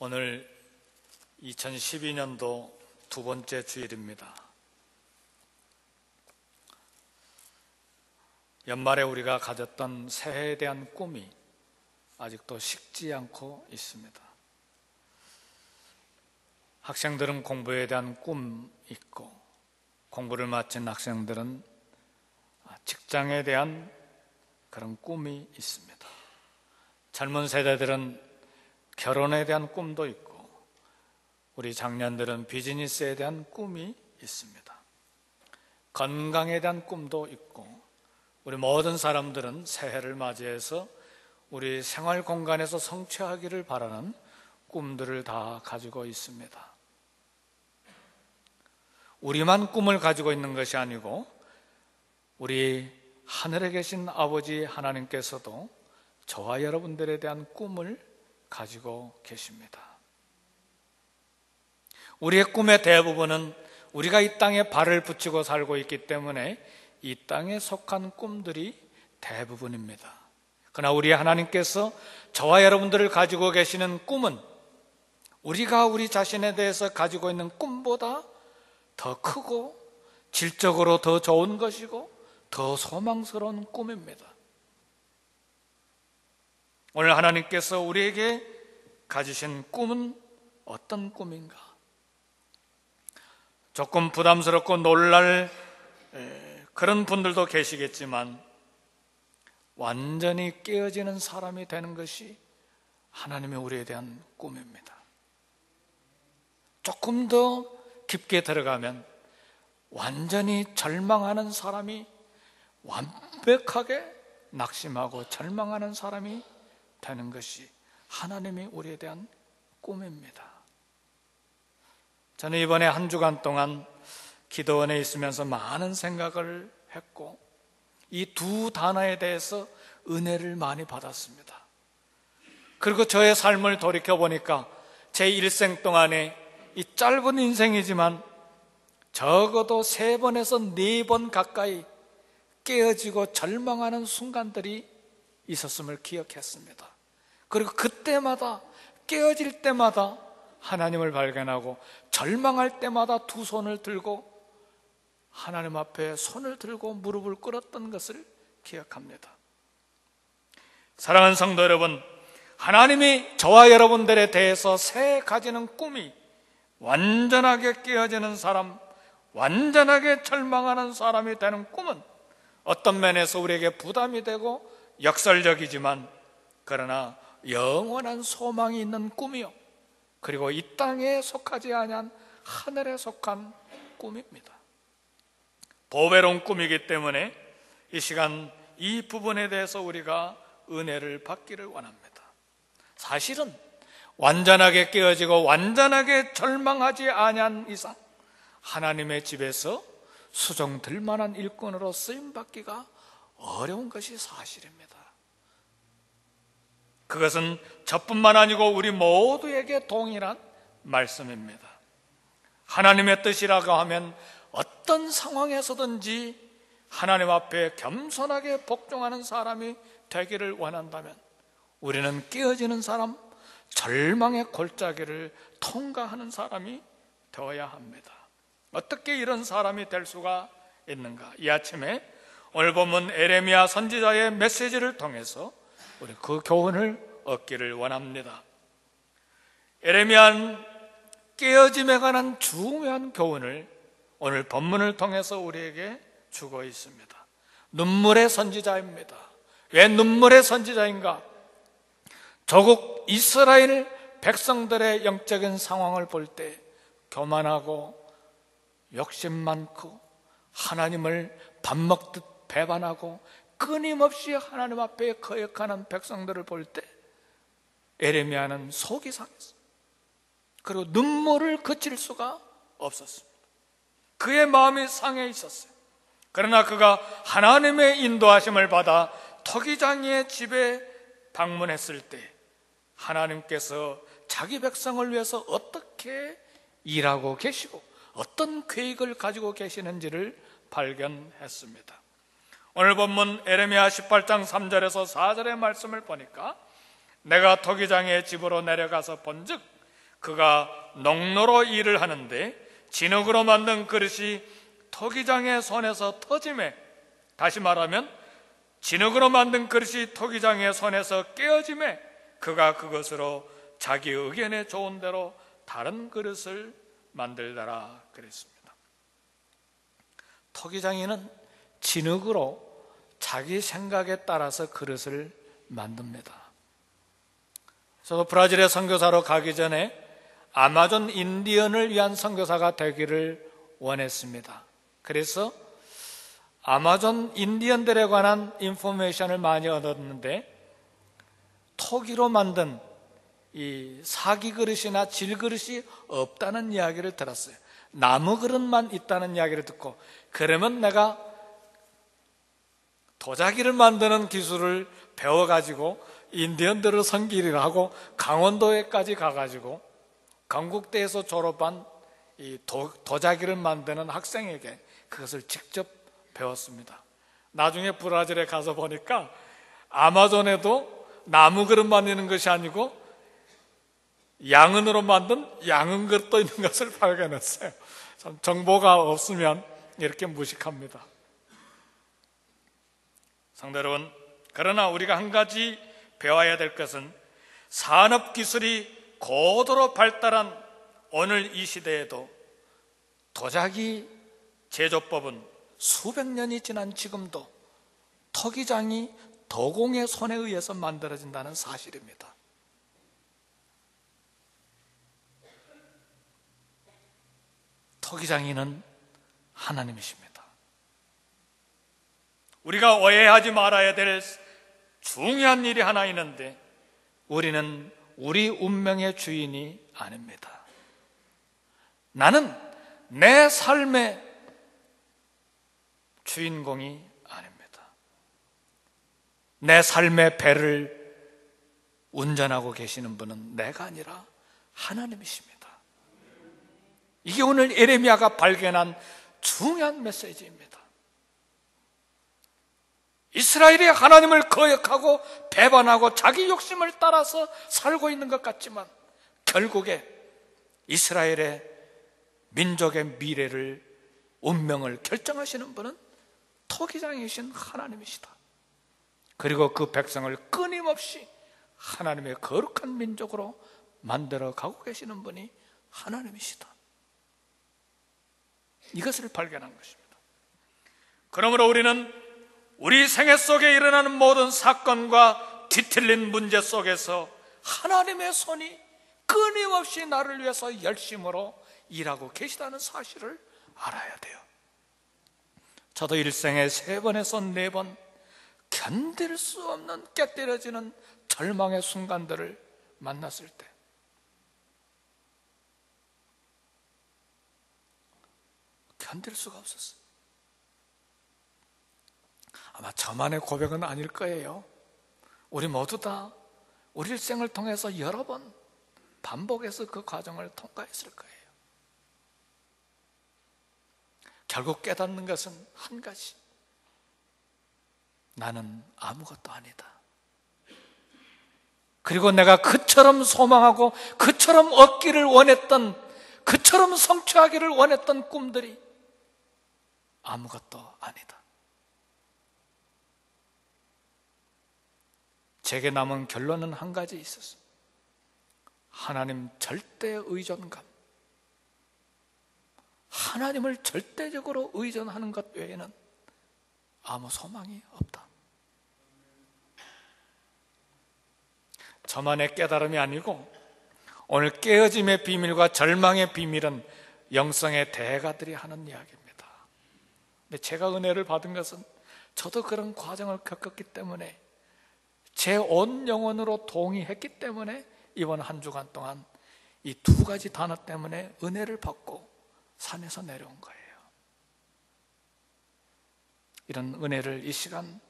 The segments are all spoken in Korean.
오늘 2012년도 두 번째 주일입니다. 연말에 우리가 가졌던 새해에 대한 꿈이 아직도 식지 않고 있습니다. 학생들은 공부에 대한 꿈이 있고, 공부를 마친 학생들은 직장에 대한 그런 꿈이 있습니다. 젊은 세대들은 결혼에 대한 꿈도 있고, 우리 장년들은 비즈니스에 대한 꿈이 있습니다. 건강에 대한 꿈도 있고, 우리 모든 사람들은 새해를 맞이해서 우리 생활 공간에서 성취하기를 바라는 꿈들을 다 가지고 있습니다. 우리만 꿈을 가지고 있는 것이 아니고 우리 하늘에 계신 아버지 하나님께서도 저와 여러분들에 대한 꿈을 가지고 계십니다. 우리의 꿈의 대부분은 우리가 이 땅에 발을 붙이고 살고 있기 때문에 이 땅에 속한 꿈들이 대부분입니다. 그러나 우리 하나님께서 저와 여러분들을 가지고 계시는 꿈은 우리가 우리 자신에 대해서 가지고 있는 꿈보다 더 크고 질적으로 더 좋은 것이고 더 소망스러운 꿈입니다. 오늘 하나님께서 우리에게 가지신 꿈은 어떤 꿈인가? 조금 부담스럽고 놀랄 그런 분들도 계시겠지만, 완전히 깨어지는 사람이 되는 것이 하나님의 우리에 대한 꿈입니다. 조금 더 깊게 들어가면 완전히 절망하는 사람이 완벽하게 낙심하고 절망하는 사람이 되는 것이 하나님이 우리에 대한 꿈입니다. 저는 이번에 한 주간 동안 기도원에 있으면서 많은 생각을 했고, 이 두 단어에 대해서 은혜를 많이 받았습니다. 그리고 저의 삶을 돌이켜보니까 제 일생 동안에 이 짧은 인생이지만 적어도 3번에서 4번 가까이 깨어지고 절망하는 순간들이 있었음을 기억했습니다. 그리고 그때마다, 깨어질 때마다 하나님을 발견하고, 절망할 때마다 두 손을 들고 하나님 앞에 손을 들고 무릎을 꿇었던 것을 기억합니다. 사랑하는 성도 여러분, 하나님이 저와 여러분들에 대해서 새해 가지는 꿈이 완전하게 깨어지는 사람, 완전하게 절망하는 사람이 되는 꿈은 어떤 면에서 우리에게 부담이 되고 역설적이지만, 그러나 영원한 소망이 있는 꿈이요, 그리고 이 땅에 속하지 아니한 하늘에 속한 꿈입니다. 보배로운 꿈이기 때문에 이 시간 이 부분에 대해서 우리가 은혜를 받기를 원합니다. 사실은 완전하게 깨어지고 완전하게 절망하지 아니한 이상 하나님의 집에서 수종될 만한 일꾼으로 쓰임받기가 어려운 것이 사실입니다. 그것은 저뿐만 아니고 우리 모두에게 동일한 말씀입니다. 하나님의 뜻이라고 하면 어떤 상황에서든지 하나님 앞에 겸손하게 복종하는 사람이 되기를 원한다면 우리는 깨어지는 사람, 절망의 골짜기를 통과하는 사람이 되어야 합니다. 어떻게 이런 사람이 될 수가 있는가? 이 아침에 오늘 본문 에레미야 선지자의 메시지를 통해서 우리 그 교훈을 얻기를 원합니다. 에레미야는 깨어짐에 관한 중요한 교훈을 오늘 본문을 통해서 우리에게 주고 있습니다. 눈물의 선지자입니다. 왜 눈물의 선지자인가? 조국 이스라엘 백성들의 영적인 상황을 볼 때 교만하고 욕심 많고 하나님을 밥 먹듯 배반하고 끊임없이 하나님 앞에 거역하는 백성들을 볼 때 에레미야는 속이 상했어요. 그리고 눈물을 그칠 수가 없었습니다. 그의 마음이 상해 있었어요. 그러나 그가 하나님의 인도하심을 받아 토기장이의 집에 방문했을 때 하나님께서 자기 백성을 위해서 어떻게 일하고 계시고 어떤 계획을 가지고 계시는지를 발견했습니다. 오늘 본문 에레미야 18장 3절에서 4절의 말씀을 보니까 내가 토기장의 집으로 내려가서 본즉 그가 농로로 일을 하는데 진흙으로 만든 그릇이 토기장의 손에서 터짐에, 다시 말하면 진흙으로 만든 그릇이 토기장의 손에서 깨어짐에 그가 그것으로 자기 의견에 좋은 대로 다른 그릇을 만들더라 그랬습니다. 토기장이는 진흙으로 자기 생각에 따라서 그릇을 만듭니다. 저도 브라질에 선교사로 가기 전에 아마존 인디언을 위한 선교사가 되기를 원했습니다. 그래서 아마존 인디언들에 관한 인포메이션을 많이 얻었는데, 토기로 만든 이 사기 그릇이나 질 그릇이 없다는 이야기를 들었어요. 나무 그릇만 있다는 이야기를 듣고, 그러면 내가 도자기를 만드는 기술을 배워가지고 인디언들을 섬기리라 하고 강원도에까지 가가지고 건국대에서 졸업한 이 도자기를 만드는 학생에게 그것을 직접 배웠습니다. 나중에 브라질에 가서 보니까 아마존에도 나무 그릇 만드는 것이 아니고 양은으로 만든 양은 그릇도 있는 것을 발견했어요. 참 정보가 없으면 이렇게 무식합니다. 성도 여러분, 그러나 우리가 한 가지 배워야 될 것은 산업기술이 고도로 발달한 오늘 이 시대에도 도자기 제조법은 수백 년이 지난 지금도 토기장이 도공의 손에 의해서 만들어진다는 사실입니다. 토기장이는 하나님이십니다. 우리가 오해하지 말아야 될 중요한 일이 하나 있는데, 우리는 우리 운명의 주인이 아닙니다. 나는 내 삶의 주인공이 아닙니다. 내 삶의 배를 운전하고 계시는 분은 내가 아니라 하나님이십니다. 이게 오늘 예레미야가 발견한 중요한 메시지입니다. 이스라엘이 하나님을 거역하고 배반하고 자기 욕심을 따라서 살고 있는 것 같지만, 결국에 이스라엘의 민족의 미래를, 운명을 결정하시는 분은 토기장이신 하나님이시다. 그리고 그 백성을 끊임없이 하나님의 거룩한 민족으로 만들어 가고 계시는 분이 하나님이시다. 이것을 발견한 것입니다. 그러므로 우리는 우리 생애 속에 일어나는 모든 사건과 뒤틀린 문제 속에서 하나님의 손이 끊임없이 나를 위해서 열심으로 일하고 계시다는 사실을 알아야 돼요. 저도 일생에 3번에서 4번 견딜 수 없는 깨뜨려지는 절망의 순간들을 만났을 때, 견딜 수가 없었어요. 아마 저만의 고백은 아닐 거예요. 우리 모두 다 우리 일생을 통해서 여러 번 반복해서 그 과정을 통과했을 거예요. 결국 깨닫는 것은 한 가지: 나는 아무것도 아니다. 그리고 내가 그처럼 소망하고 그처럼 얻기를 원했던, 그처럼 성취하기를 원했던 꿈들이 아무것도 아니다. 제게 남은 결론은 한 가지 있었어요. 하나님 절대 의존감, 하나님을 절대적으로 의존하는 것 외에는 아무 소망이 없다. 저만의 깨달음이 아니고, 오늘 깨어짐의 비밀과 절망의 비밀은 영성의 대가들이 하는 이야기입니다. 근데 제가 은혜를 받은 것은 저도 그런 과정을 겪었기 때문에, 제 온 영혼으로 동의했기 때문에 이번 한 주간 동안 이 2가지 단어 때문에 은혜를 받고 산에서 내려온 거예요. 이런 은혜를 이 시간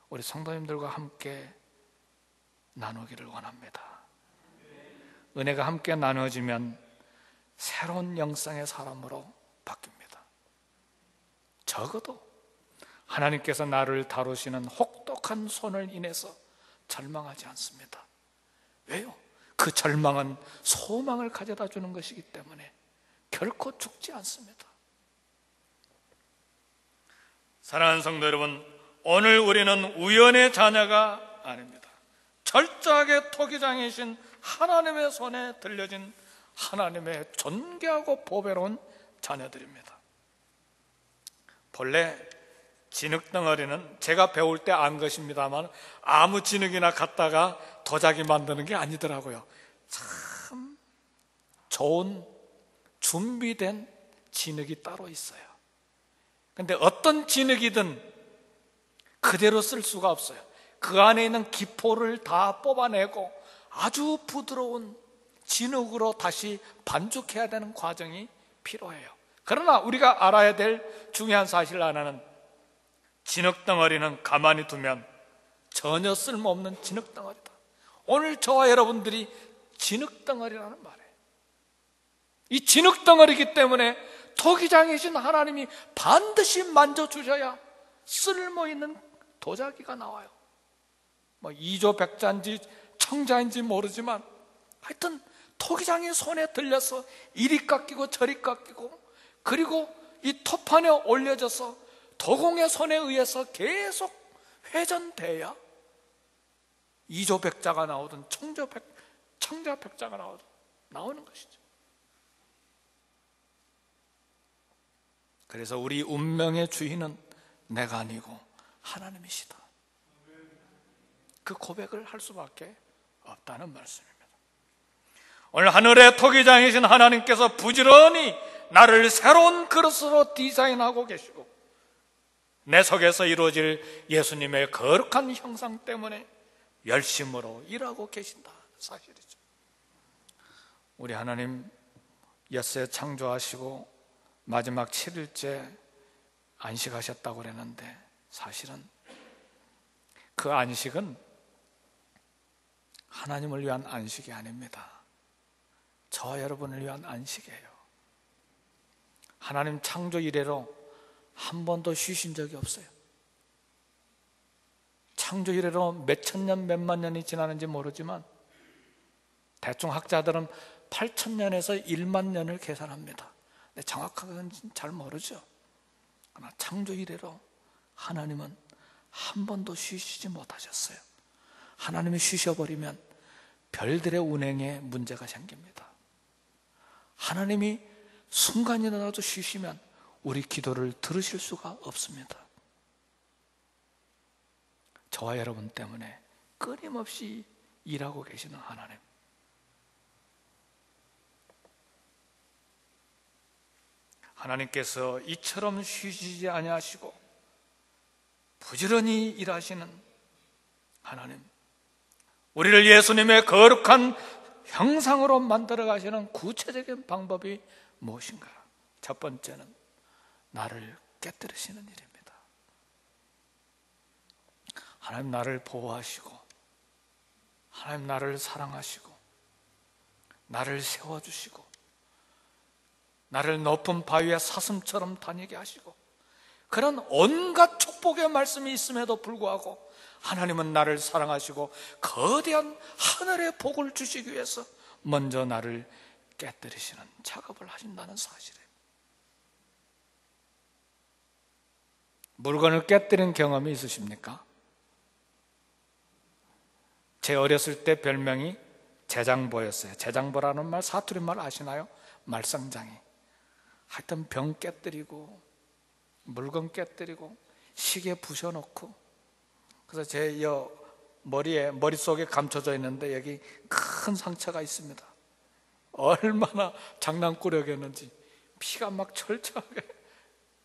우리 성도님들과 함께 나누기를 원합니다. 은혜가 함께 나누어지면 새로운 영성의 사람으로 바뀝니다. 적어도 하나님께서 나를 다루시는 혹독한 손을 인해서 절망하지 않습니다. 왜요? 그 절망은 소망을 가져다 주는 것이기 때문에 결코 죽지 않습니다. 사랑하는 성도 여러분, 오늘 우리는 우연의 자녀가 아닙니다. 철저하게 토기장이신 하나님의 손에 들려진 하나님의 존귀하고 보배로운 자녀들입니다. 본래 진흙덩어리는 제가 배울 때 안 것입니다만 아무 진흙이나 갖다가 도자기 만드는 게 아니더라고요. 참 좋은 준비된 진흙이 따로 있어요. 근데 어떤 진흙이든 그대로 쓸 수가 없어요. 그 안에 있는 기포를 다 뽑아내고 아주 부드러운 진흙으로 다시 반죽해야 되는 과정이 필요해요. 그러나 우리가 알아야 될 중요한 사실 하나는, 진흙덩어리는 가만히 두면 전혀 쓸모없는 진흙덩어리다. 오늘 저와 여러분들이 진흙덩어리라는 말이에요. 이 진흙덩어리이기 때문에 토기장이신 하나님이 반드시 만져주셔야 쓸모있는 도자기가 나와요. 뭐 이조백자인지 청자인지 모르지만 하여튼 토기장의 손에 들려서 이리 깎이고 저리 깎이고, 그리고 이 토판에 올려져서 도공의 손에 의해서 계속 회전돼야 이조백자가 나오든 청자백자가 나오는 것이죠. 그래서 우리 운명의 주인은 내가 아니고 하나님이시다. 그 고백을 할 수밖에 없다는 말씀입니다. 오늘 하늘의 토기장이신 하나님께서 부지런히 나를 새로운 그릇으로 디자인하고 계시고, 내 속에서 이루어질 예수님의 거룩한 형상 때문에 열심으로 일하고 계신다 사실이죠. 우리 하나님 엿새 창조하시고 마지막 7일째 안식하셨다고 그랬는데, 사실은 그 안식은 하나님을 위한 안식이 아닙니다. 저와 여러분을 위한 안식이에요. 하나님 창조 이래로 한 번도 쉬신 적이 없어요. 창조 이래로 몇천 년 몇만 년이 지나는지 모르지만 대충 학자들은 8천 년에서 1만 년을 계산합니다. 근데 정확하게는 잘 모르죠. 그러나 창조 이래로 하나님은 한 번도 쉬시지 못하셨어요. 하나님이 쉬셔버리면 별들의 운행에 문제가 생깁니다. 하나님이 순간이라도 쉬시면 우리 기도를 들으실 수가 없습니다. 저와 여러분 때문에 끊임없이 일하고 계시는 하나님, 하나님께서 이처럼 쉬시지 아니하시고 부지런히 일하시는 하나님, 우리를 예수님의 거룩한 형상으로 만들어 가시는 구체적인 방법이 무엇인가? 첫 번째는 나를 깨뜨리시는 일입니다. 하나님 나를 보호하시고, 하나님 나를 사랑하시고, 나를 세워주시고, 나를 높은 바위의 사슴처럼 다니게 하시고, 그런 온갖 축복의 말씀이 있음에도 불구하고 하나님은 나를 사랑하시고 거대한 하늘의 복을 주시기 위해서 먼저 나를 깨뜨리시는 작업을 하신다는 사실이에요. 물건을 깨뜨린 경험이 있으십니까? 제 어렸을 때 별명이 재장보였어요. 재장보라는 말, 사투리 말 아시나요? 말썽장이. 하여튼 병 깨뜨리고 물건 깨뜨리고 시계 부셔놓고, 그래서 제 머릿속에 감춰져 있는데 여기 큰 상처가 있습니다. 얼마나 장난꾸러기였는지 피가 막 철저하게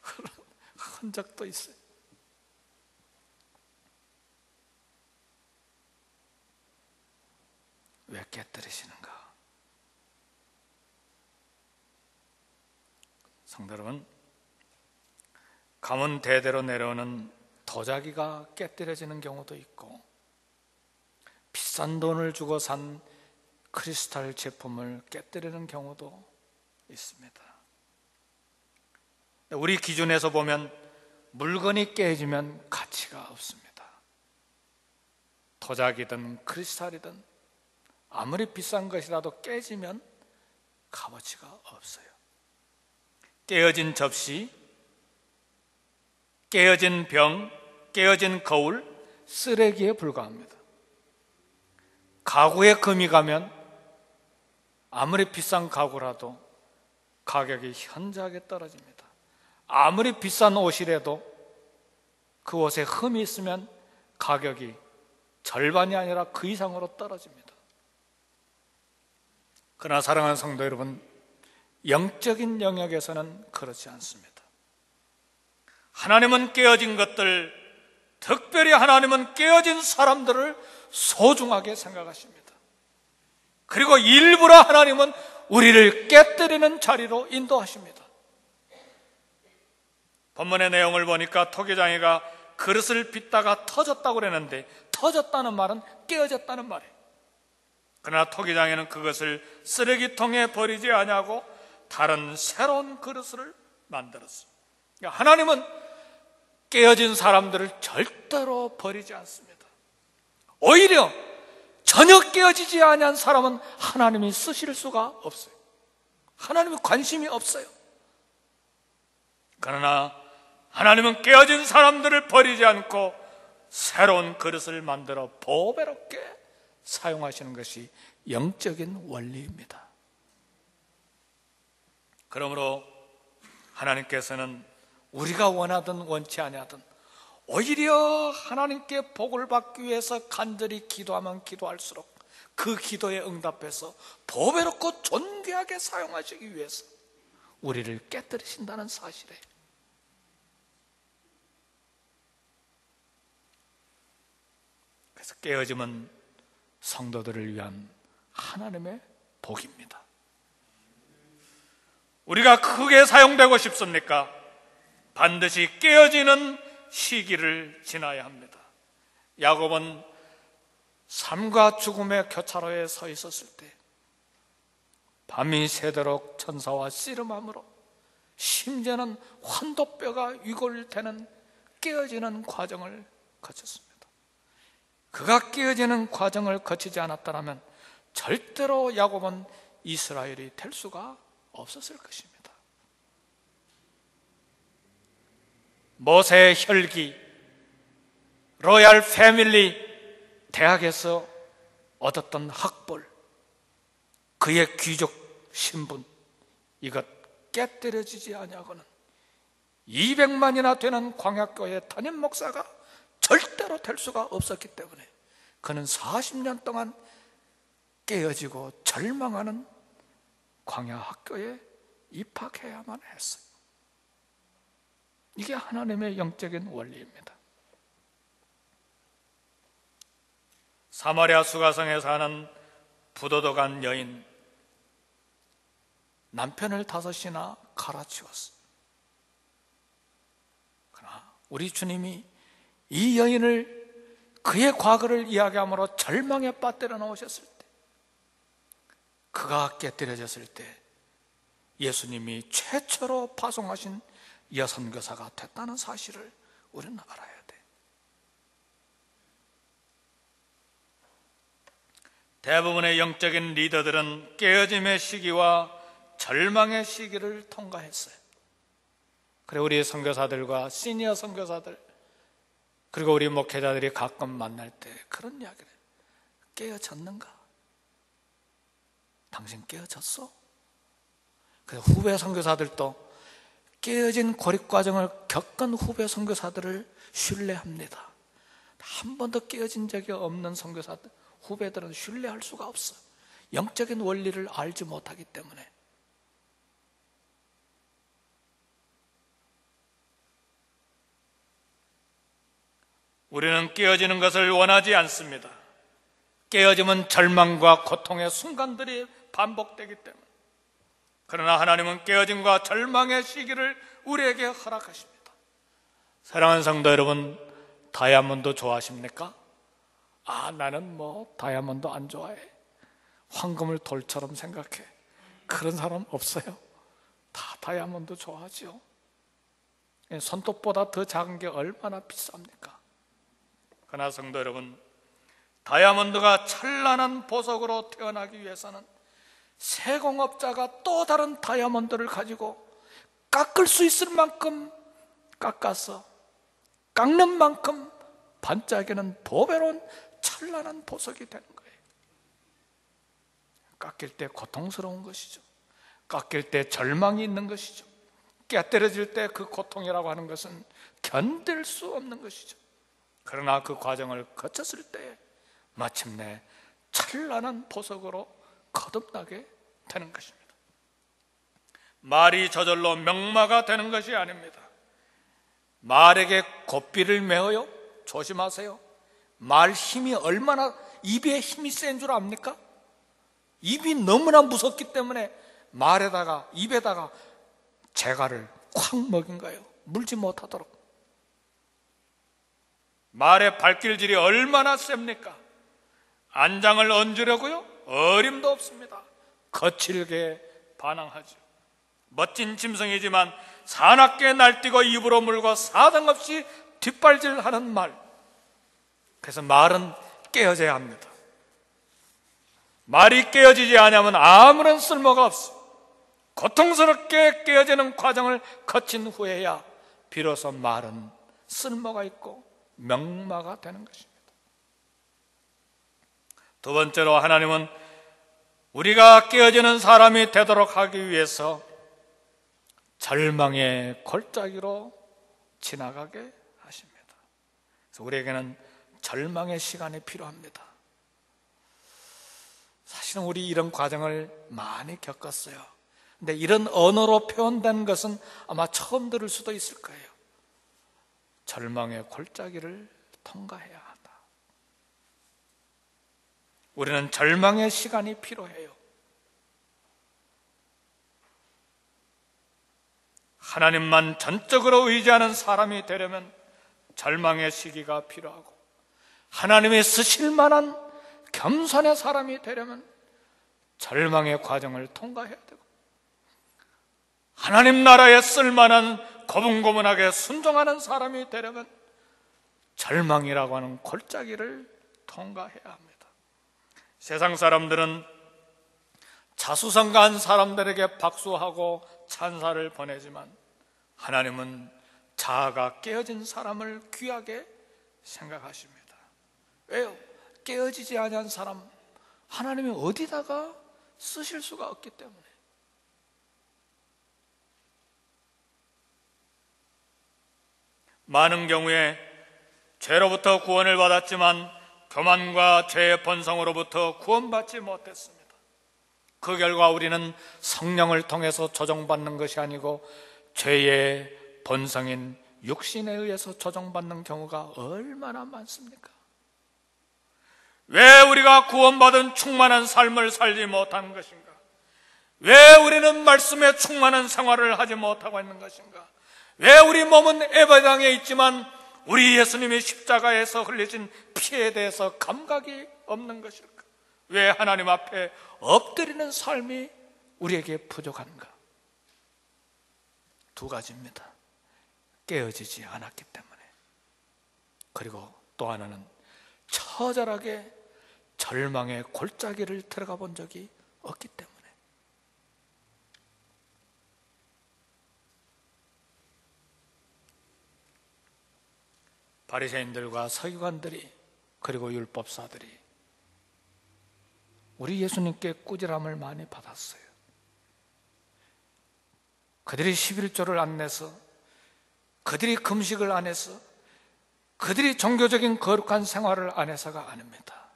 흐른 적도 있어요. 왜 깨뜨리시는가? 성도 여러분, 가문 대대로 내려오는 도자기가 깨뜨려지는 경우도 있고, 비싼 돈을 주고 산 크리스탈 제품을 깨뜨리는 경우도 있습니다. 우리 기준에서 보면 물건이 깨지면 가치가 없습니다. 도자기든 크리스탈이든 아무리 비싼 것이라도 깨지면 값어치가 없어요. 깨어진 접시, 깨어진 병, 깨어진 거울, 쓰레기에 불과합니다. 가구에 금이 가면 아무리 비싼 가구라도 가격이 현저하게 떨어집니다. 아무리 비싼 옷이라도 그 옷에 흠이 있으면 가격이 절반이 아니라 그 이상으로 떨어집니다. 그러나 사랑하는 성도 여러분, 영적인 영역에서는 그렇지 않습니다. 하나님은 깨어진 것들, 특별히 하나님은 깨어진 사람들을 소중하게 생각하십니다. 그리고 일부러 하나님은 우리를 깨뜨리는 자리로 인도하십니다. 본문의 내용을 보니까 토기장이가 그릇을 빚다가 터졌다고 그랬는데, 터졌다는 말은 깨어졌다는 말이에요. 그러나 토기장이는 그것을 쓰레기통에 버리지 아니하고 다른 새로운 그릇을 만들었어요. 그러니까 하나님은 깨어진 사람들을 절대로 버리지 않습니다. 오히려 전혀 깨어지지 아니한 사람은 하나님이 쓰실 수가 없어요. 하나님이 관심이 없어요. 그러나 하나님은 깨어진 사람들을 버리지 않고 새로운 그릇을 만들어 보배롭게 사용하시는 것이 영적인 원리입니다. 그러므로 하나님께서는 우리가 원하든 원치 아니하든 오히려 하나님께 복을 받기 위해서 간절히 기도하면 기도할수록 그 기도에 응답해서 보배롭고 존귀하게 사용하시기 위해서 우리를 깨뜨리신다는 사실에, 그래서 깨어짐은 성도들을 위한 하나님의 복입니다. 우리가 크게 사용되고 싶습니까? 반드시 깨어지는 시기를 지나야 합니다. 야곱은 삶과 죽음의 교차로에 서 있었을 때 밤이 새도록 천사와 씨름함으로 심지어는 환도뼈가 위골되는 깨어지는 과정을 거쳤습니다. 그가 깨어지는 과정을 거치지 않았다면 절대로 야곱은 이스라엘이 될 수가 없었을 것입니다. 모세의 혈기, 로얄 패밀리 대학에서 얻었던 학벌, 그의 귀족 신분, 이것 깨뜨려지지 아니하고는 200만이나 되는 광야교회 담임 목사가 절대로 될 수가 없었기 때문에 그는 40년 동안 깨어지고 절망하는 광야 학교에 입학해야만 했어요. 이게 하나님의 영적인 원리입니다. 사마리아 수가성에 사는 부도덕한 여인, 남편을 5이나 갈아치웠어요. 그러나 우리 주님이 이 여인을 그의 과거를 이야기함으로 절망에 빠뜨려 놓으셨을 때, 그가 깨뜨려졌을 때 예수님이 최초로 파송하신 여선교사가 됐다는 사실을 우리는 알아야 돼. 대부분의 영적인 리더들은 깨어짐의 시기와 절망의 시기를 통과했어요. 그리고 우리 선교사들과 시니어 선교사들, 그리고 우리 목회자들이 가끔 만날 때 그런 이야기를 해요. 깨어졌는가? 당신 깨어졌어? 그래서 후배 선교사들도 깨어진 고립과정을 겪은 후배 선교사들을 신뢰합니다. 한 번도 깨어진 적이 없는 선교사들, 후배들은 신뢰할 수가 없어. 영적인 원리를 알지 못하기 때문에. 우리는 깨어지는 것을 원하지 않습니다. 깨어짐은 절망과 고통의 순간들이 반복되기 때문에. 그러나 하나님은 깨어짐과 절망의 시기를 우리에게 허락하십니다. 사랑하는 성도 여러분, 다이아몬드 좋아하십니까? 나는 다이아몬드 안 좋아해. 황금을 돌처럼 생각해. 그런 사람 없어요. 다 다이아몬드 좋아하죠. 손톱보다 더 작은 게 얼마나 비쌉니까? 그러나 성도 여러분, 다이아몬드가 찬란한 보석으로 태어나기 위해서는 세공업자가 또 다른 다이아몬드를 가지고 깎을 수 있을 만큼 깎아서 깎는 만큼 반짝이는 보배로운 찬란한 보석이 되는 거예요. 깎일 때 고통스러운 것이죠. 깎일 때 절망이 있는 것이죠. 깨뜨려질 때 그 고통이라고 하는 것은 견딜 수 없는 것이죠. 그러나 그 과정을 거쳤을 때 마침내 찬란한 보석으로 거듭나게 되는 것입니다. 말이 저절로 명마가 되는 것이 아닙니다. 말에게 고삐를 메어요? 조심하세요. 말 힘이 얼마나, 입에 힘이 센 줄 압니까? 입이 너무나 무섭기 때문에 말에다가, 입에다가 재갈을 콱 먹인 거예요. 물지 못하도록. 말의 발길질이 얼마나 셉니까? 안장을 얹으려고요? 어림도 없습니다. 거칠게 반항하죠. 멋진 짐승이지만 사납게 날뛰고 입으로 물고 사정없이 뒷발질하는 말. 그래서 말은 깨어져야 합니다. 말이 깨어지지 않으면 아무런 쓸모가 없어. 고통스럽게 깨어지는 과정을 거친 후에야 비로소 말은 쓸모가 있고 명마가 되는 것입니다. 두 번째로, 하나님은 우리가 깨어지는 사람이 되도록 하기 위해서 절망의 골짜기로 지나가게 하십니다. 그래서 우리에게는 절망의 시간이 필요합니다. 사실은 우리 이런 과정을 많이 겪었어요. 근데 이런 언어로 표현된 것은 아마 처음 들을 수도 있을 거예요. 절망의 골짜기를 통과해야 한다. 우리는 절망의 시간이 필요해요. 하나님만 전적으로 의지하는 사람이 되려면 절망의 시기가 필요하고, 하나님이 쓰실 만한 겸손의 사람이 되려면 절망의 과정을 통과해야 되고, 하나님 나라에 쓸만한 고분고분하게 순종하는 사람이 되려면 절망이라고 하는 골짜기를 통과해야 합니다. 세상 사람들은 자수성가한 사람들에게 박수하고 찬사를 보내지만 하나님은 자아가 깨어진 사람을 귀하게 생각하십니다. 왜요? 깨어지지 아니한 사람 하나님이 어디다가 쓰실 수가 없기 때문에. 많은 경우에 죄로부터 구원을 받았지만 교만과 죄의 본성으로부터 구원받지 못했습니다. 그 결과 우리는 성령을 통해서 조정받는 것이 아니고 죄의 본성인 육신에 의해서 조정받는 경우가 얼마나 많습니까? 왜 우리가 구원받은 충만한 삶을 살지 못하는 것인가? 왜 우리는 말씀에 충만한 생활을 하지 못하고 있는 것인가? 왜 우리 몸은 에바당에 있지만 우리 예수님이 십자가에서 흘리신 피에 대해서 감각이 없는 것일까? 왜 하나님 앞에 엎드리는 삶이 우리에게 부족한가? 두 가지입니다. 깨어지지 않았기 때문에, 그리고 또 하나는 처절하게 절망의 골짜기를 들어가 본 적이 없기 때문에. 바리새인들과 서기관들이, 그리고 율법사들이 우리 예수님께 꾸지람을 많이 받았어요. 그들이 11조를 안 내서, 그들이 금식을 안 해서, 그들이 종교적인 거룩한 생활을 안 해서가 아닙니다.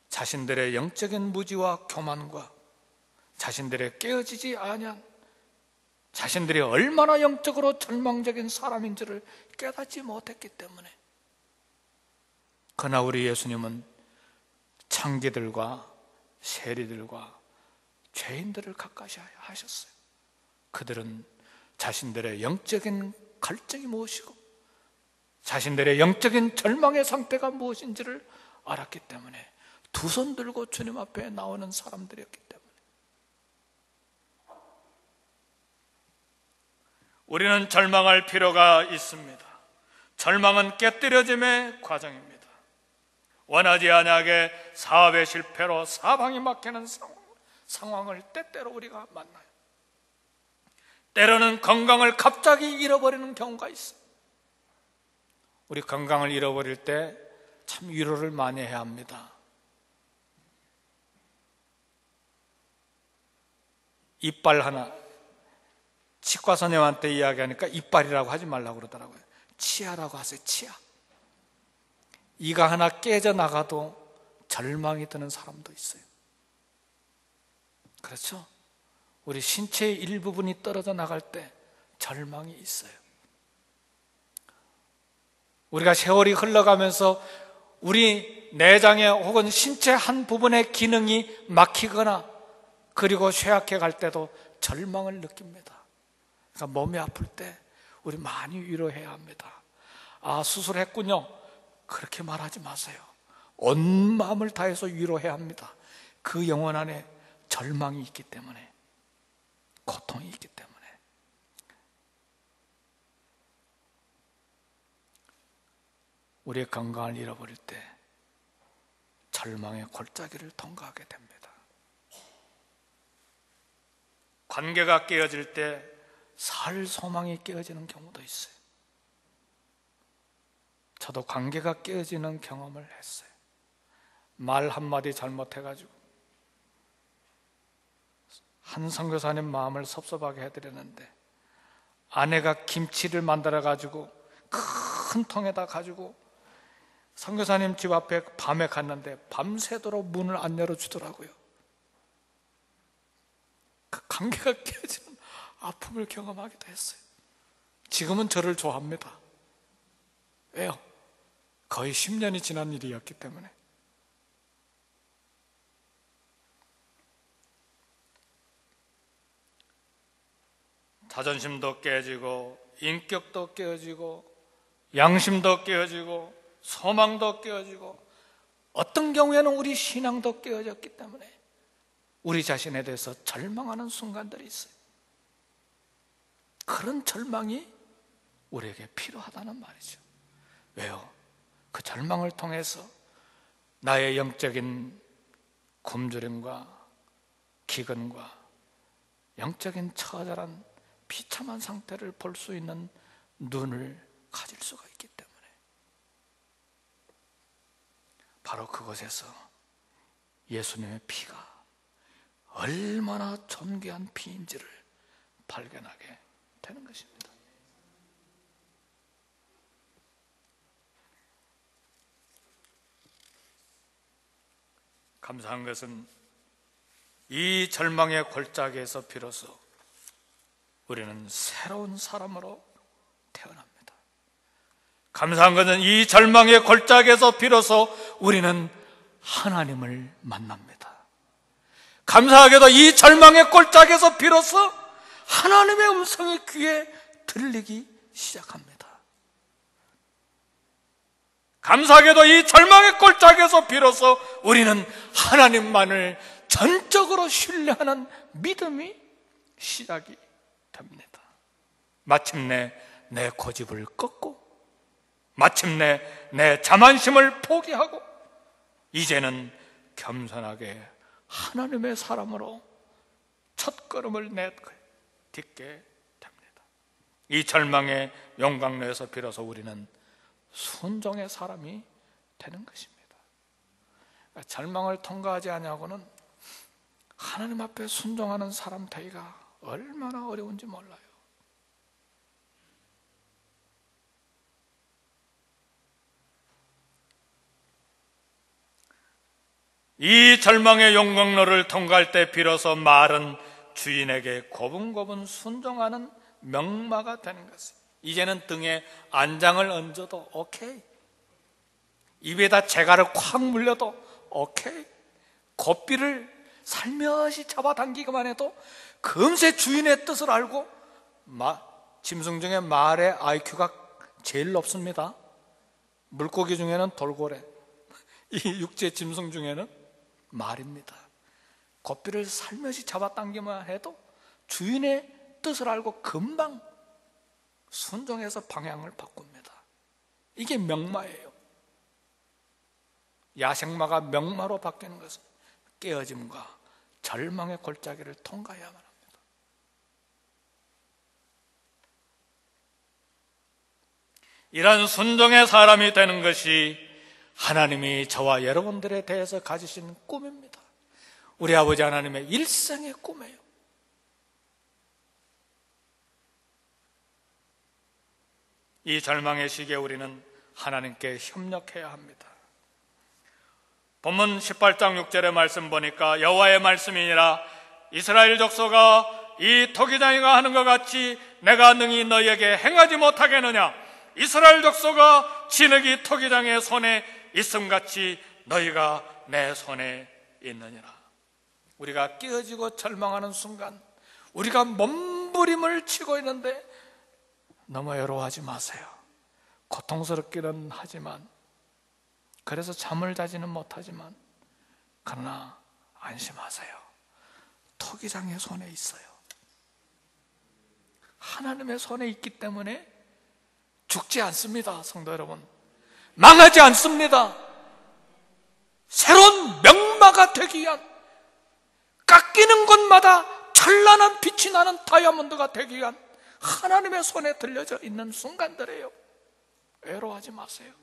자신들의 영적인 무지와 교만과 자신들의 깨어지지 아니한, 자신들이 얼마나 영적으로 절망적인 사람인지를 깨닫지 못했기 때문에. 그러나 우리 예수님은 창기들과 세리들과 죄인들을 가까이 하셨어요. 그들은 자신들의 영적인 갈증이 무엇이고 자신들의 영적인 절망의 상태가 무엇인지를 알았기 때문에 두 손 들고 주님 앞에 나오는 사람들이었기 때문에. 우리는 절망할 필요가 있습니다. 절망은 깨뜨려짐의 과정입니다. 원하지 아니하게 사업의 실패로 사방이 막히는 상황을 때때로 우리가 만나요. 때로는 건강을 갑자기 잃어버리는 경우가 있어요. 우리 건강을 잃어버릴 때 참 위로를 많이 해야 합니다. 이빨 하나, 치과 선생님한테 이야기하니까 이빨이라고 하지 말라고 그러더라고요. 치아라고 하세요. 치아. 이가 하나 깨져나가도 절망이 드는 사람도 있어요. 그렇죠? 우리 신체의 일부분이 떨어져 나갈 때 절망이 있어요. 우리가 세월이 흘러가면서 우리 내장에 혹은 신체 한 부분의 기능이 막히거나 그리고 쇠약해 갈 때도 절망을 느낍니다. 그러니까 몸이 아플 때 우리 많이 위로해야 합니다. 아, 수술했군요. 그렇게 말하지 마세요. 온 마음을 다해서 위로해야 합니다. 그 영혼 안에 절망이 있기 때문에, 고통이 있기 때문에. 우리의 건강을 잃어버릴 때 절망의 골짜기를 통과하게 됩니다. 관계가 깨어질 때 살 소망이 깨어지는 경우도 있어요. 저도 관계가 깨어지는 경험을 했어요. 말 한마디 잘못해가지고 한 선교사님 마음을 섭섭하게 해드렸는데 아내가 김치를 만들어가지고 큰 통에다 가지고 선교사님 집 앞에 밤에 갔는데 밤새도록 문을 안 열어주더라고요. 그 관계가 깨지는 아픔을 경험하기도 했어요. 지금은 저를 좋아합니다. 왜요? 거의 10년이 지난 일이었기 때문에. 자존심도 깨지고 인격도 깨어지고 양심도 깨어지고 소망도 깨어지고 어떤 경우에는 우리 신앙도 깨어졌기 때문에 우리 자신에 대해서 절망하는 순간들이 있어요. 그런 절망이 우리에게 필요하다는 말이죠. 왜요? 그 절망을 통해서 나의 영적인 굶주림과 기근과 영적인 처절한 비참한 상태를 볼 수 있는 눈을 가질 수가 있기 때문에 바로 그곳에서 예수님의 피가 얼마나 존귀한 피인지를 발견하게 되는 것입니다. 감사한 것은 이 절망의 골짜기에서 비로소 우리는 새로운 사람으로 태어납니다. 감사한 것은 이 절망의 골짜기에서 비로소 우리는 하나님을 만납니다. 감사하게도 이 절망의 골짜기에서 비로소 하나님의 음성이 귀에 들리기 시작합니다. 감사하게도 이 절망의 골짜기에서 비로소 우리는 하나님만을 전적으로 신뢰하는 믿음이 시작이 됩니다. 마침내 내 고집을 꺾고 마침내 내 자만심을 포기하고 이제는 겸손하게 하나님의 사람으로 첫걸음을 내딛게 됩니다. 이 절망의 용광로에서 비로소 우리는 순종의 사람이 되는 것입니다. 그러니까 절망을 통과하지 아니하고는 하나님 앞에 순종하는 사람 되기가 얼마나 어려운지 몰라요. 이 절망의 용광로를 통과할 때 비로소 말은 주인에게 고분고분 순종하는 명마가 되는 것입니다. 이제는 등에 안장을 얹어도 오케이, 입에다 재갈을 콱 물려도 오케이, 고삐를 살며시 잡아당기기만 해도 금세 주인의 뜻을 알고, 짐승 중에 말의 IQ가 제일 높습니다. 물고기 중에는 돌고래, 이 육지 짐승 중에는 말입니다. 고삐를 살며시 잡아당기만 해도 주인의 뜻을 알고 금방 순종해서 방향을 바꿉니다. 이게 명마예요. 야생마가 명마로 바뀌는 것은 깨어짐과 절망의 골짜기를 통과해야만 합니다. 이런 순종의 사람이 되는 것이 하나님이 저와 여러분들에 대해서 가지신 꿈입니다. 우리 아버지 하나님의 일생의 꿈이에요. 이 절망의 시기에 우리는 하나님께 협력해야 합니다. 본문 18장 6절의 말씀 보니까 여호와의 말씀이니라 이스라엘 족속아 이 토기장이가 하는 것 같이 내가 능히 너희에게 행하지 못하겠느냐. 이스라엘 족속아 진흙이 토기장의 손에 있음같이 너희가 내 손에 있느니라. 우리가 깨어지고 절망하는 순간 우리가 몸부림을 치고 있는데 너무 외로워하지 마세요. 고통스럽기는 하지만, 그래서 잠을 자지는 못하지만, 그러나 안심하세요. 토기장의 손에 있어요. 하나님의 손에 있기 때문에 죽지 않습니다. 성도 여러분, 망하지 않습니다. 새로운 명마가 되기 위한, 깎이는 곳마다 찬란한 빛이 나는 다이아몬드가 되기 위한 하나님의 손에 들려져 있는 순간들이에요. 외로워하지 마세요.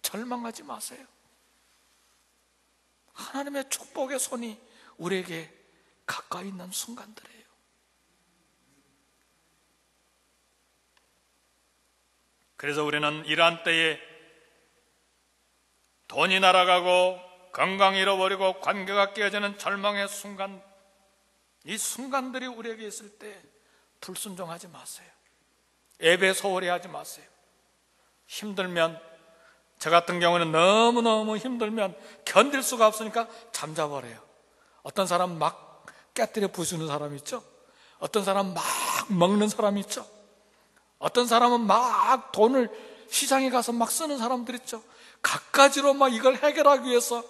절망하지 마세요. 하나님의 축복의 손이 우리에게 가까이 있는 순간들이에요. 그래서 우리는 이러한 때에 돈이 날아가고 건강 잃어버리고 관계가 깨어지는 절망의 순간, 이 순간들이 우리에게 있을 때 불순종하지 마세요. 예배 소홀히 하지 마세요. 힘들면, 저 같은 경우는 너무너무 힘들면 견딜 수가 없으니까 잠자버려요. 어떤 사람 막 깨뜨려 부수는 사람 있죠. 어떤 사람 막 먹는 사람 있죠. 어떤 사람은 막 돈을 시장에 가서 막 쓰는 사람들 있죠. 갖가지로 막 이걸 해결하기 위해서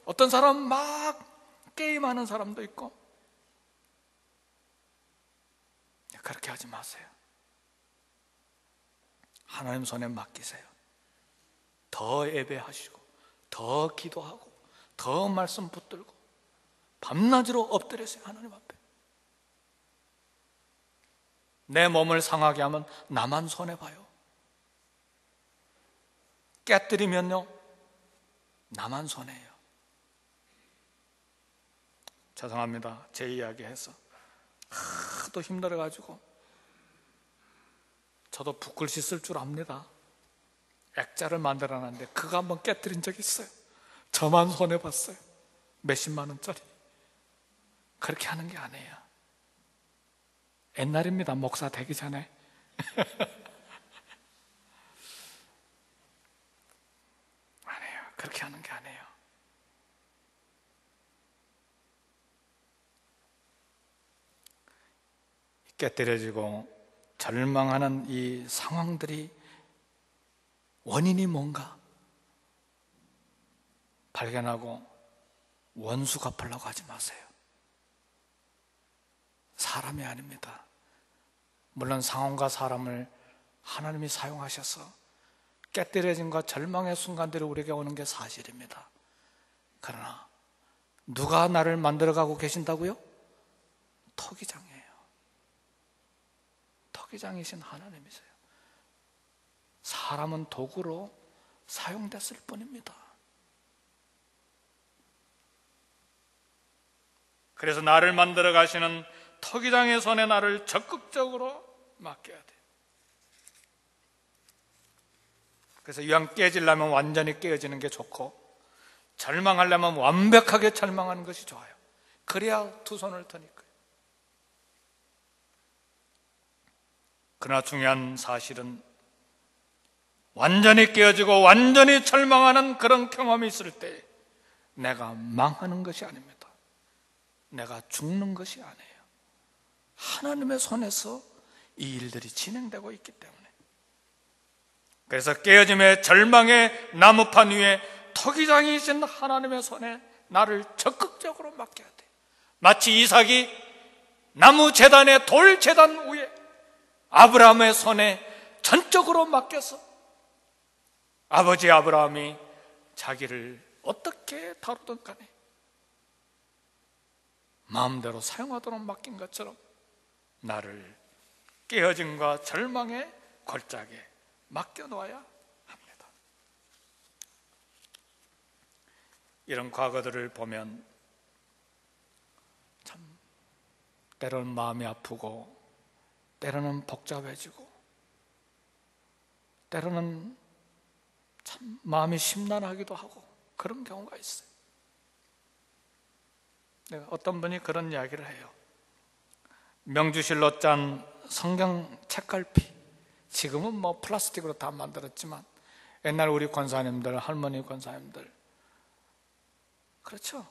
어떤 사람은 막 게임하는 사람도 있고. 그렇게 하지 마세요. 하나님 손에 맡기세요. 더 예배하시고, 더 기도하고, 더 말씀 붙들고, 밤낮으로 엎드려서요. 하나님 앞에. 내 몸을 상하게 하면 나만 손해봐요. 깨뜨리면요, 나만 손해요. 죄송합니다. 제 이야기 해서 하도 힘들어가지고. 저도 붓글씨 쓸 줄 압니다. 액자를 만들어놨는데 그거 한번 깨뜨린 적이 있어요. 저만 손해봤어요. 몇십만 원짜리. 그렇게 하는 게 아니에요. 옛날입니다. 목사 되기 전에. 아니에요. 그렇게 하는 게 아니에요. 깨뜨려지고 절망하는 이 상황들이 원인이 뭔가 발견하고 원수 갚으려고 하지 마세요. 사람이 아닙니다. 물론 상황과 사람을 하나님이 사용하셔서 깨뜨려짐과 절망의 순간들이 우리에게 오는 게 사실입니다. 그러나 누가 나를 만들어가고 계신다고요? 토기장이에요. 토기장이신 하나님이세요. 사람은 도구로 사용됐을 뿐입니다. 그래서 나를 만들어 가시는 토기장의 손에 나를 적극적으로 맡겨야 돼요. 그래서 이왕 깨지려면 완전히 깨어지는 게 좋고, 절망하려면 완벽하게 절망하는 것이 좋아요. 그래야 두 손을 터니까요. 그러나 중요한 사실은 완전히 깨어지고 완전히 절망하는 그런 경험이 있을 때 내가 망하는 것이 아닙니다. 내가 죽는 것이 아니에요. 하나님의 손에서 이 일들이 진행되고 있기 때문에. 그래서 깨어짐의 절망의 나무판 위에 토기장이신 하나님의 손에 나를 적극적으로 맡겨야 돼. 마치 이삭이 나무 제단의 돌 제단 위에 아브라함의 손에 전적으로 맡겨서 아버지 아브라함이 자기를 어떻게 다루든 간에 마음대로 사용하도록 맡긴 것처럼 나를 깨어짐과 절망의 골짜기에 맡겨놓아야 합니다. 이런 과거들을 보면 참 때로는 마음이 아프고 때로는 복잡해지고 때로는 참 마음이 심란하기도 하고 그런 경우가 있어요. 어떤 분이 그런 이야기를 해요. 명주실로 짠 성경 책갈피, 지금은 뭐 플라스틱으로 다 만들었지만 옛날 우리 권사님들, 할머니 권사님들, 그렇죠?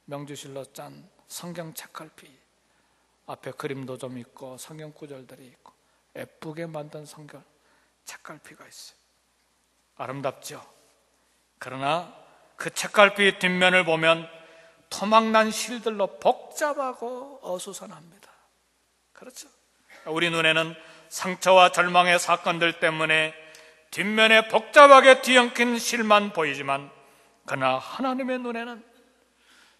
명주실로 짠 성경 책갈피, 앞에 그림도 좀 있고 성경 구절들이 있고 예쁘게 만든 성경 책갈피가 있어요. 아름답죠? 그러나 그 책갈피 뒷면을 보면 토막난 실들로 복잡하고 어수선합니다. 그렇죠? 우리 눈에는 상처와 절망의 사건들 때문에 뒷면에 복잡하게 뒤엉킨 실만 보이지만 그러나 하나님의 눈에는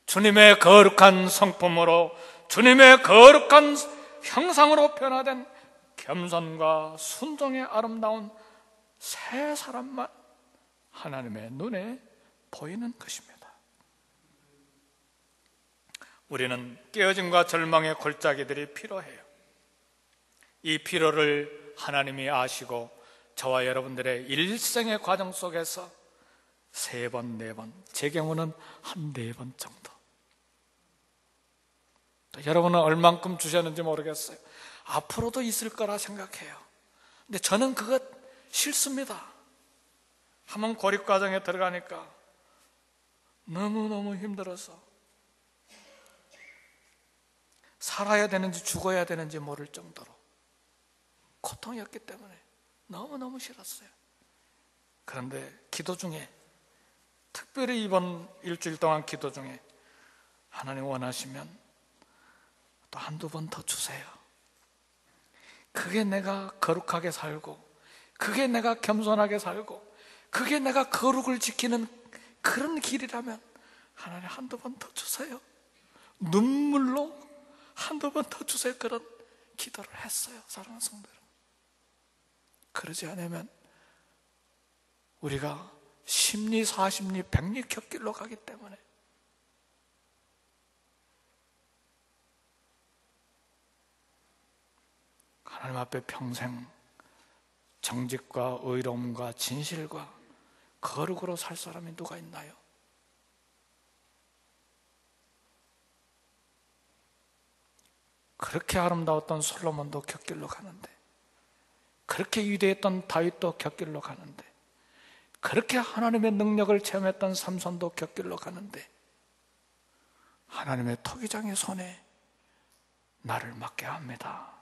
주님의 거룩한 성품으로 주님의 거룩한 형상으로 변화된 겸손과 순종의 아름다운 새 사람만 하나님의 눈에 보이는 것입니다. 우리는 깨어짐과 절망의 골짜기들이 필요해요. 이 필요를 하나님이 아시고 저와 여러분들의 일생의 과정 속에서 3번, 4번, 제 경우는 한 4번 정도. 여러분은 얼만큼 주셨는지 모르겠어요. 앞으로도 있을 거라 생각해요. 근데 저는 그것 싫습니다. 한번 고립 과정에 들어가니까 너무너무 힘들어서 살아야 되는지 죽어야 되는지 모를 정도로 고통이었기 때문에 너무너무 싫었어요. 그런데 기도 중에, 특별히 이번 일주일 동안 기도 중에 하나님 원하시면 또 한두 번 더 주세요. 그게 내가 거룩하게 살고, 그게 내가 겸손하게 살고, 그게 내가 거룩을 지키는 그런 길이라면 하나님 한두 번 더 주세요. 눈물로 한두 번 더 주세요. 그런 기도를 했어요. 사랑하는 성도 여러분, 그러지 않으면 우리가 10리, 40리, 100리 곁길로 가기 때문에 하나님 앞에 평생 정직과 의로움과 진실과 거룩으로 살 사람이 누가 있나요? 그렇게 아름다웠던 솔로몬도 곁길로 가는데, 그렇게 위대했던 다윗도 곁길로 가는데, 그렇게 하나님의 능력을 체험했던 삼손도 곁길로 가는데 하나님의 토기장의 손에 나를 맡게 합니다.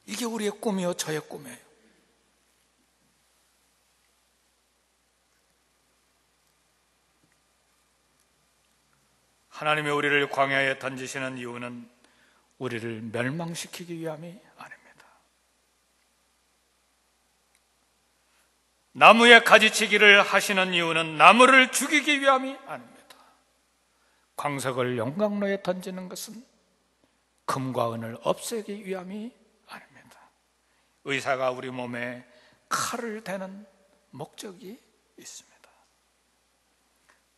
이게 우리의 꿈이요, 저의 꿈이에요. 하나님이 우리를 광야에 던지시는 이유는 우리를 멸망시키기 위함이 아닙니다. 나무에 가지치기를 하시는 이유는 나무를 죽이기 위함이 아닙니다. 광석을 용광로에 던지는 것은 금과 은을 없애기 위함이 아닙니다. 의사가 우리 몸에 칼을 대는 목적이 있습니다.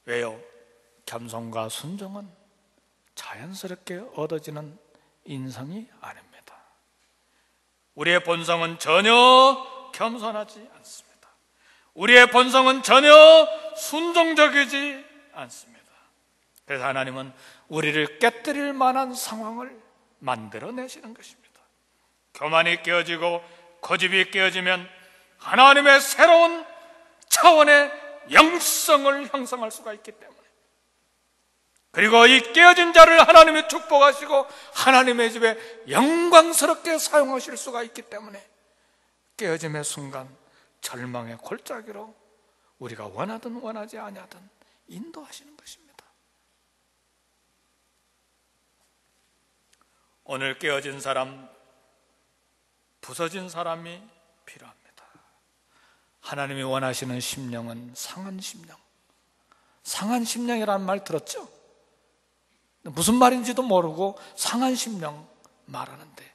왜요? 겸손과 순종은 자연스럽게 얻어지는 인성이 아닙니다. 우리의 본성은 전혀 겸손하지 않습니다. 우리의 본성은 전혀 순종적이지 않습니다. 그래서 하나님은 우리를 깨뜨릴 만한 상황을 만들어내시는 것입니다. 교만이 깨어지고 고집이 깨어지면 하나님의 새로운 차원의 영성을 형성할 수가 있기 때문에, 그리고 이 깨어진 자를 하나님이 축복하시고 하나님의 집에 영광스럽게 사용하실 수가 있기 때문에 깨어짐의 순간 절망의 골짜기로 우리가 원하든 원하지 아니하든 인도하시는 것입니다. 오늘 깨어진 사람, 부서진 사람이 필요합니다. 하나님이 원하시는 심령은 상한 심령. 상한 심령이라는 말 들었죠? 무슨 말인지도 모르고 상한 심령 말하는데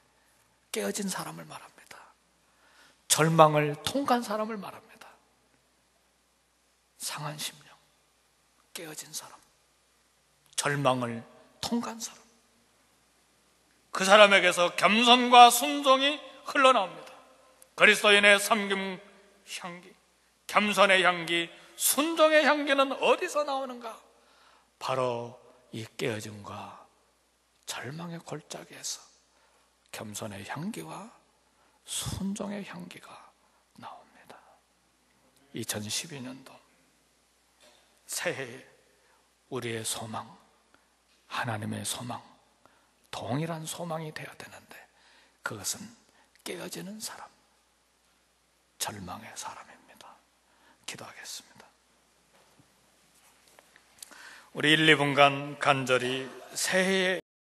깨어진 사람을 말합니다. 절망을 통과한 사람을 말합니다. 상한 심령, 깨어진 사람, 절망을 통과한 사람. 그 사람에게서 겸손과 순종이 흘러나옵니다. 그리스도인의 섬김 향기, 겸손의 향기, 순종의 향기는 어디서 나오는가? 바로 이 깨어짐과 절망의 골짜기에서 겸손의 향기와 순종의 향기가 나옵니다. 2012년도 새해에 우리의 소망, 하나님의 소망, 동일한 소망이 되어야 되는데 그것은 깨어지는 사람, 절망의 사람입니다. 기도하겠습니다. 우리 1, 2분간 간절히 새해의